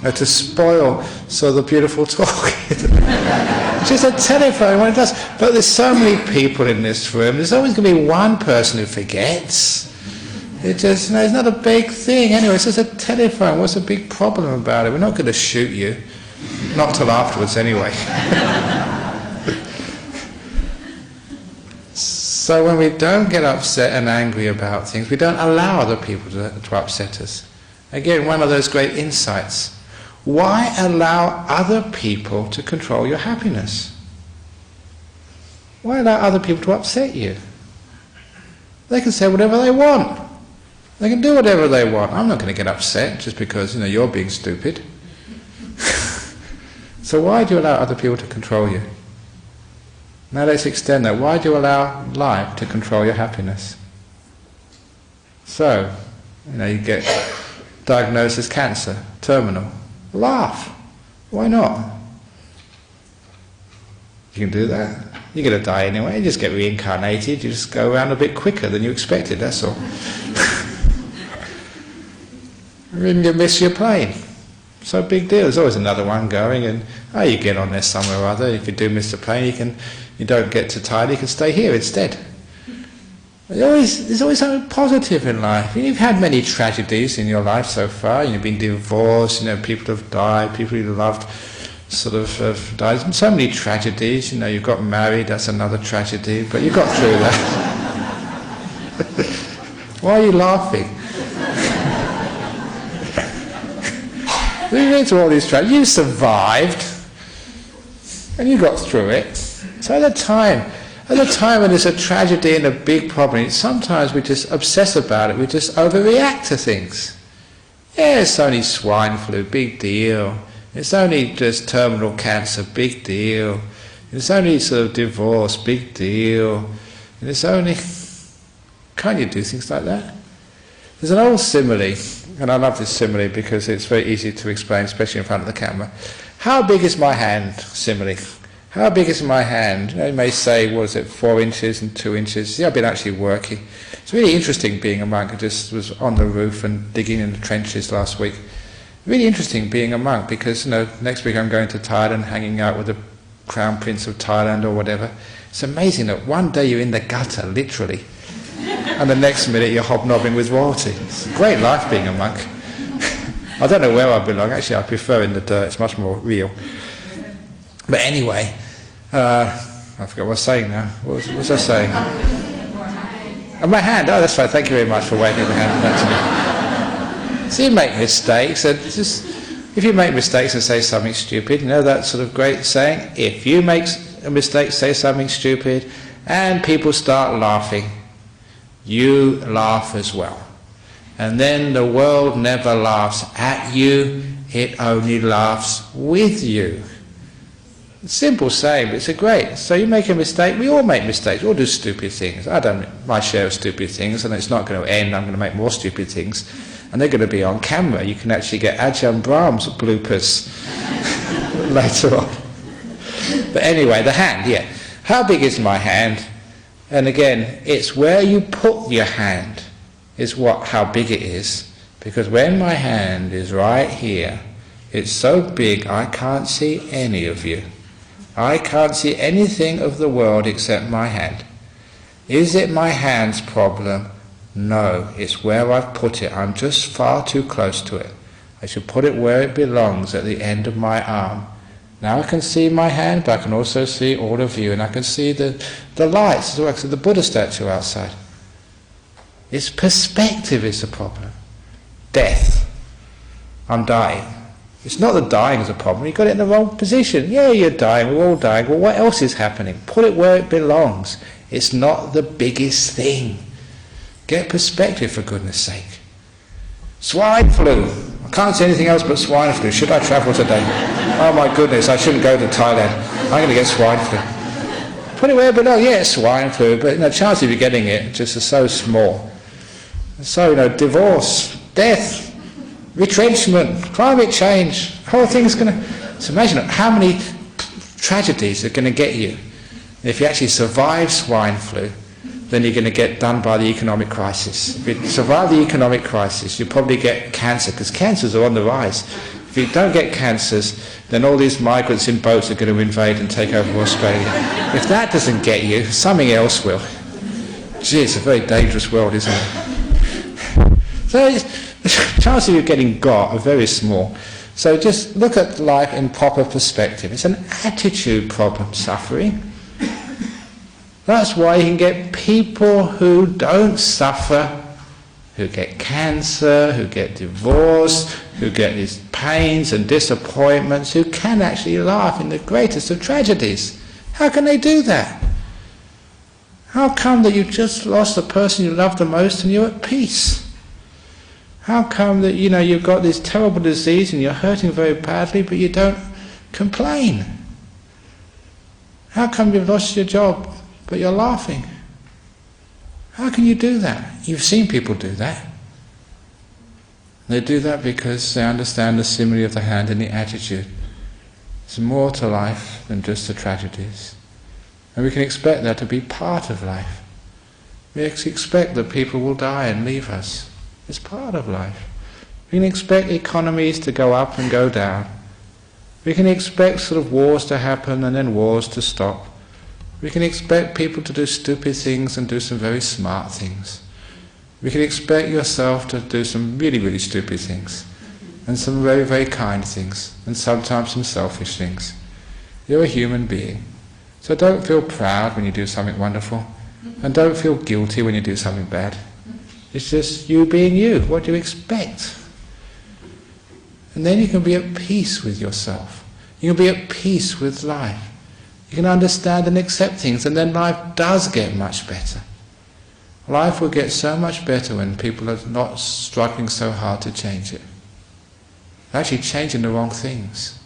to spoil so the beautiful talk. It's just a telephone when it does. But there's so many people in this room, there's always going to be one person who forgets. It just, it's not a big thing. Anyway, it's just a telephone. What's the big problem about it? We're not going to shoot you. Not till afterwards, anyway. So when we don't get upset and angry about things, we don't allow other people to upset us. Again, one of those great insights. Why allow other people to control your happiness? Why allow other people to upset you? They can say whatever they want. They can do whatever they want. I'm not going to get upset just because you're being stupid. So why do you allow other people to control you? Now let's extend that. Why do you allow life to control your happiness? So, you get diagnosed as cancer, terminal. Laugh. Why not? You can do that. You're going to die anyway. You just get reincarnated. You just go around a bit quicker than you expected, that's all. Then you miss your plane. So big deal. There's always another one going, and you get on there somewhere or other. If you do miss the plane, you don't get too tired, you can stay here instead. There's always something positive in life. You've had many tragedies in your life so far. You've been divorced, people have died, people you loved sort of have died. So many tragedies, you got married, that's another tragedy, but you got through that. Why are you laughing? You've been through all these tragedies, you survived, and you got through it. So at the time when there's a tragedy and a big problem, sometimes we just obsess about it, we just overreact to things. Yeah, it's only swine flu, big deal. It's only just terminal cancer, big deal. It's only sort of divorce, big deal. And it's only... Can't you do things like that? There's an old simile, and I love this simile because it's very easy to explain, especially in front of the camera. How big is my hand? Simile. How big is my hand? You may say, 4 inches and 2 inches? Yeah, I've been actually working. It's really interesting being a monk. I just was on the roof and digging in the trenches last week. Really interesting being a monk because, next week I'm going to Thailand, hanging out with the Crown Prince of Thailand or whatever. It's amazing that one day you're in the gutter, literally, and the next minute you're hobnobbing with royalty. It's a great life being a monk. I don't know where I belong. Actually, I prefer in the dirt. It's much more real. But anyway, I forgot what I was saying now. What was I saying? Oh, my hand. Oh, that's right. Thank you very much for waving the hand back to me. So you make mistakes, and if you make mistakes and say something stupid, that sort of great saying, if you make a mistake, say something stupid, and people start laughing, you laugh as well. And then the world never laughs at you, it only laughs with you. Simple saying, but it's a great. So you make a mistake, we all make mistakes, we all do stupid things. I don't my share of stupid things, and it's not going to end, I'm going to make more stupid things. And they're going to be on camera. You can actually get AjahnBrahm's bloopers later on. But anyway, the hand, yeah. How big is my hand? And again, it's where you put your hand is how big it is. Because when my hand is right here, it's so big I can't see any of you. I can't see anything of the world except my hand. Is it my hand's problem? No, it's where I've put it. I'm just far too close to it. I should put it where it belongs, at the end of my arm. Now I can see my hand, but I can also see all of you, and I can see the lights, the Buddha statue outside. It's perspective is the problem. Death. I'm dying. It's not that dying is a problem, you got it in the wrong position. Yeah, you're dying, we're all dying. Well, what else is happening? Put it where it belongs. It's not the biggest thing. Get perspective, for goodness sake. Swine flu. I can't see anything else but swine flu. Should I travel today? Oh my goodness, I shouldn't go to Thailand. I'm going to get swine flu. Put it where it belongs. Yeah, it's swine flu, but the chance of you getting it just is so small. So, divorce, death, retrenchment, climate change, the whole thing's going to... So imagine how many tragedies are going to get you. If you actually survive swine flu, then you're going to get done by the economic crisis. If you survive the economic crisis, you'll probably get cancer, because cancers are on the rise. If you don't get cancers, then all these migrants in boats are going to invade and take over Australia. If that doesn't get you, something else will. Gee, it's a very dangerous world, isn't it? So the chances of you getting got are very small. So just look at life in proper perspective. It's an attitude problem, suffering. That's why you can get people who don't suffer, who get cancer, who get divorced, who get these pains and disappointments, who can actually laugh in the greatest of tragedies. How can they do that? How come that you just lost the person you love the most and you're at peace? How come that, you've got this terrible disease and you're hurting very badly, but you don't complain? How come you've lost your job, but you're laughing? How can you do that? You've seen people do that. They do that because they understand the simile of the hand and the attitude. There's more to life than just the tragedies. And we can expect that to be part of life. We expect that people will die and leave us. It's part of life. We can expect economies to go up and go down. We can expect sort of wars to happen and then wars to stop. We can expect people to do stupid things and do some very smart things. We can expect yourself to do some really, really stupid things and some very, very kind things and sometimes some selfish things. You're a human being. So don't feel proud when you do something wonderful and don't feel guilty when you do something bad. It's just you being you. What do you expect? And then you can be at peace with yourself. You can be at peace with life. You can understand and accept things, and then life does get much better. Life will get so much better when people are not struggling so hard to change it. They're actually changing the wrong things.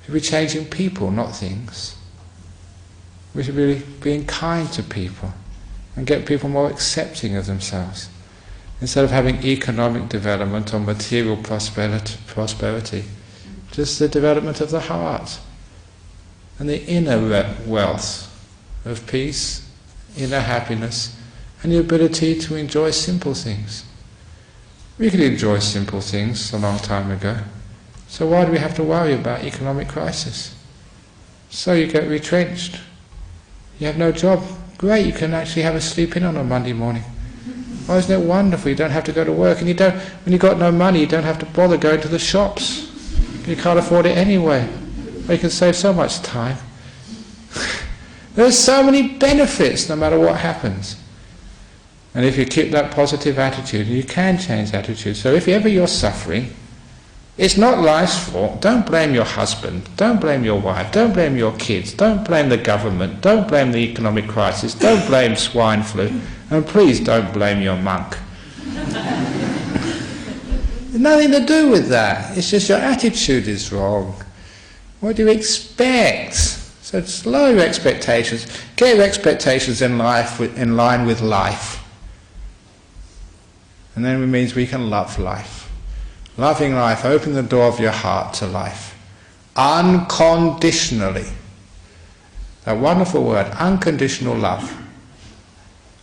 We should be changing people, not things. We should be being kind to people and get people more accepting of themselves. Instead of having economic development or material prosperity, just the development of the heart and the inner wealth of peace, inner happiness, and the ability to enjoy simple things. We could enjoy simple things a long time ago, so why do we have to worry about economic crisis? So you get retrenched. You have no job. Great, you can actually have a sleep in on a Monday morning. Oh, isn't it wonderful? You don't have to go to work, and when you've got no money, you don't have to bother going to the shops. You can't afford it anyway. Or you can save so much time. There's so many benefits no matter what happens. And if you keep that positive attitude, you can change attitude. So if ever you're suffering, it's not life's fault. Don't blame your husband. Don't blame your wife. Don't blame your kids. Don't blame the government. Don't blame the economic crisis. Don't blame swine flu. And please don't blame your monk. There's nothing to do with that. It's just your attitude is wrong. What do you expect? So just lower your expectations. Get your expectations in line with life. And then it means we can love life. Loving life, open the door of your heart to life. Unconditionally. That wonderful word, unconditional love,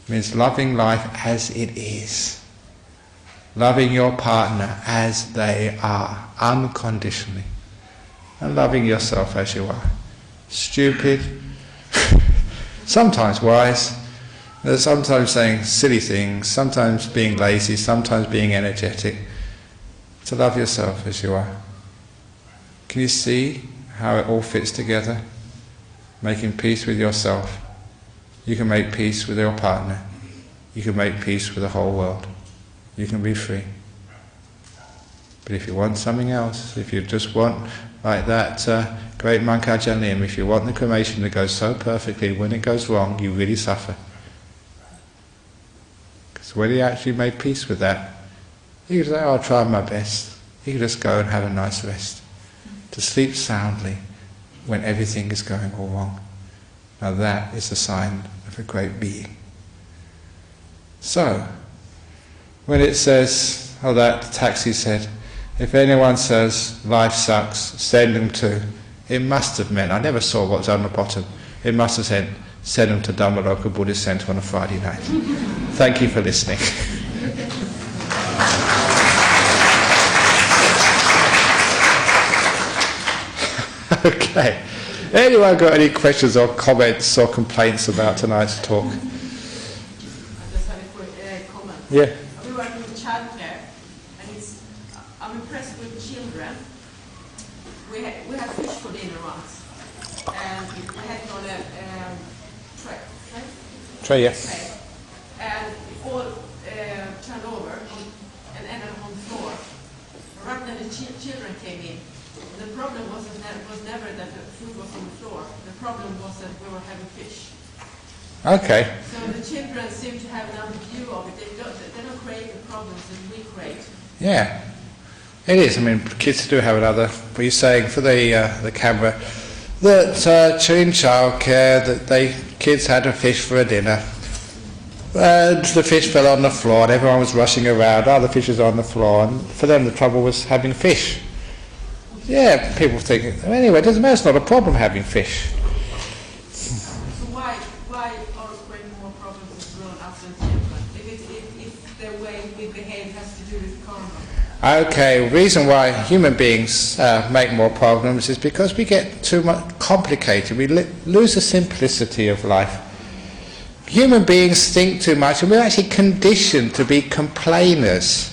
means loving life as it is. Loving your partner as they are, unconditionally. And loving yourself as you are. Stupid, sometimes wise, sometimes saying silly things, sometimes being lazy, sometimes being energetic. To love yourself as you are. Can you see how it all fits together? Making peace with yourself. You can make peace with your partner. You can make peace with the whole world. You can be free. But if you want something else, if you just want, like that great monk Ajahn, if you want the cremation to go so perfectly, when it goes wrong, you really suffer. Because when he actually made peace with that, you could say, I'll try my best. You could just go and have a nice rest. To sleep soundly when everything is going all wrong. Now that is a sign of a great being. So, when it says, that taxi said, if anyone says life sucks, send them to, it must have meant, I never saw what was on the bottom, it must have said, send them to Dhammaloka Buddhist Centre on a Friday night. Thank you for listening. Okay. Anyone got any questions or comments or complaints about tonight's talk? I just had a quick comment. Yeah. We work with childcare, and I'm impressed with children. We had fish for dinner once, and we had it on a tray. Yeah. And it all turned over and ended on the floor. Right then it problem was that we were having fish. Okay. So the children seem to have another view of it. They don't create the problems that we create. Yeah, it is. I mean, kids do have another. What you're saying for the camera, that during childcare, that kids had a fish for a dinner, and the fish fell on the floor, and everyone was rushing around. Oh, the fish is on the floor, and for them the trouble was having fish. Yeah, people think anyway. It doesn't matter. It's not a problem having fish. So why are creating more problems with grown-ups and children? If the way we behave has to do with karma. Okay, the reason why human beings make more problems is because we get too much complicated. We lose the simplicity of life. Human beings think too much, and we're actually conditioned to be complainers,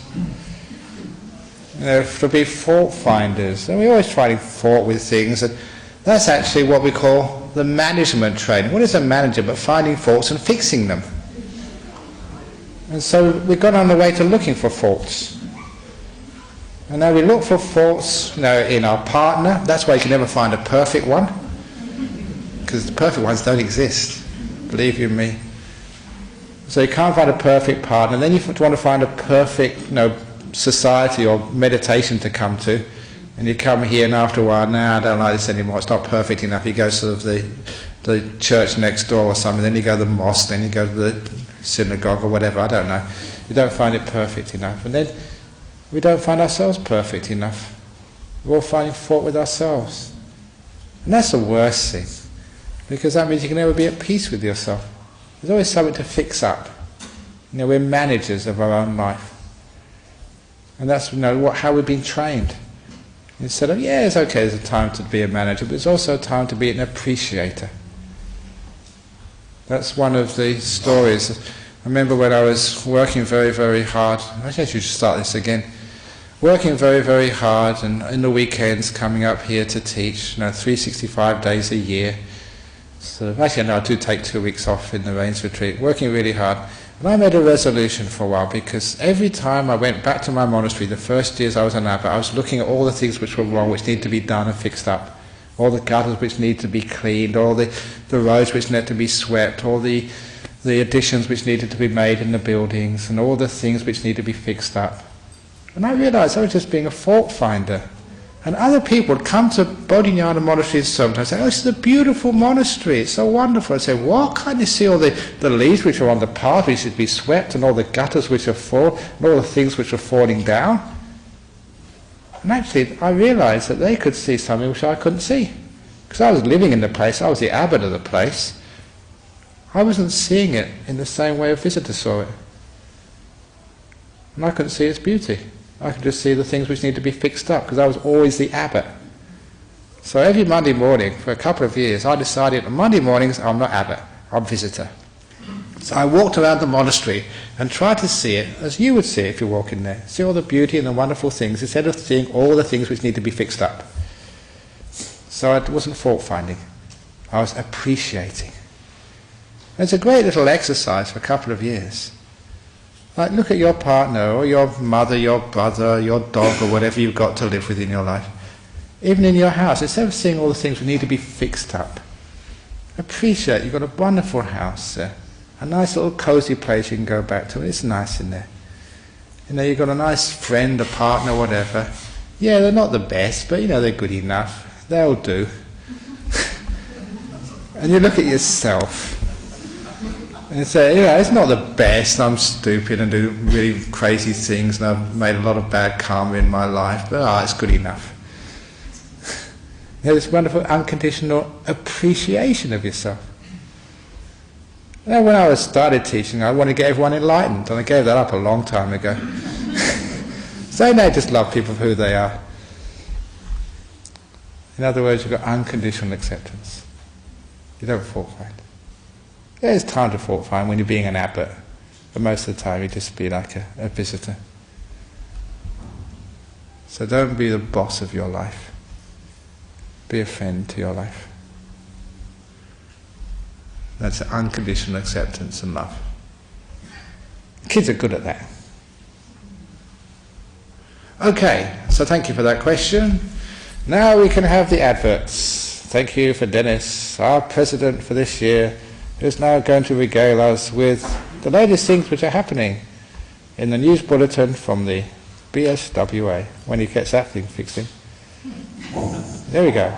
to be fault finders. And we're always finding fault with things, and that's actually what we call the management training. What is a manager but finding faults and fixing them? And so we've gone on the way to looking for faults. And now we look for faults, in our partner. That's why you can never find a perfect one, because the perfect ones don't exist, believe you me. So you can't find a perfect partner, and then you want to find a perfect society or meditation to come to, and you come here, and after a while, I don't like this anymore, it's not perfect enough. You go to the church next door or something, then you go to the mosque, then you go to the synagogue or whatever, I don't know. You don't find it perfect enough, and then we don't find ourselves perfect enough. We're all finding fault with ourselves. And that's the worst thing, because that means you can never be at peace with yourself. There's always something to fix up. We're managers of our own life. And that's how we've been trained. Instead of, it's okay, there's a time to be a manager, but there's also a time to be an appreciator. That's one of the stories. I remember when I was working very, very hard. I guess you should start this again. Working very, very hard, and in the weekends coming up here to teach, 365 days a year. So actually, I do take 2 weeks off in the rains retreat, working really hard. And I made a resolution for a while, because every time I went back to my monastery, the first years I was an abbot, I was looking at all the things which were wrong, which need to be done and fixed up. All the gutters which need to be cleaned, all the roads which need to be swept, all the additions which needed to be made in the buildings, and all the things which need to be fixed up. And I realised I was just being a fault finder. And other people would come to Bodhinyana monasteries sometimes and say, this is a beautiful monastery, it's so wonderful. I'd say, what? Can't you see all the leaves which are on the path which should be swept, and all the gutters which are full, and all the things which are falling down? And actually, I realised that they could see something which I couldn't see. Because I was living in the place, I was the abbot of the place. I wasn't seeing it in the same way a visitor saw it. And I couldn't see its beauty. I could just see the things which need to be fixed up, because I was always the abbot. So every Monday morning, for a couple of years, I decided on Monday mornings, I'm not abbot, I'm visitor. So I walked around the monastery and tried to see it as you would see it if you walk in there. See all the beauty and the wonderful things, instead of seeing all the things which need to be fixed up. So it wasn't fault finding, I was appreciating. It's a great little exercise for a couple of years. Like, look at your partner, or your mother, your brother, your dog, or whatever you've got to live with in your life. Even in your house, instead of seeing all the things that need to be fixed up, appreciate you've got a wonderful house there, a nice little cosy place you can go back to, and it's nice in there. You've got a nice friend, a partner, whatever. Yeah, they're not the best, but they're good enough. They'll do. And you look at yourself, and say, it's not the best, I'm stupid and do really crazy things, and I've made a lot of bad karma in my life, but it's good enough. This wonderful unconditional appreciation of yourself. When I started teaching, I wanted to get everyone enlightened, and I gave that up a long time ago. So now I just love people for who they are. In other words, you've got unconditional acceptance. You don't fault find. There's time to fault find when you're being an abbot, but most of the time you just be like a visitor. So don't be the boss of your life. Be a friend to your life. That's unconditional acceptance and love. Kids are good at that. Okay, so thank you for that question. Now we can have the adverts. thank you for Dennis, our president for this year, who's now going to regale us with the latest things which are happening in the news bulletin from the BSWA, when he gets that thing fixed in. There we go.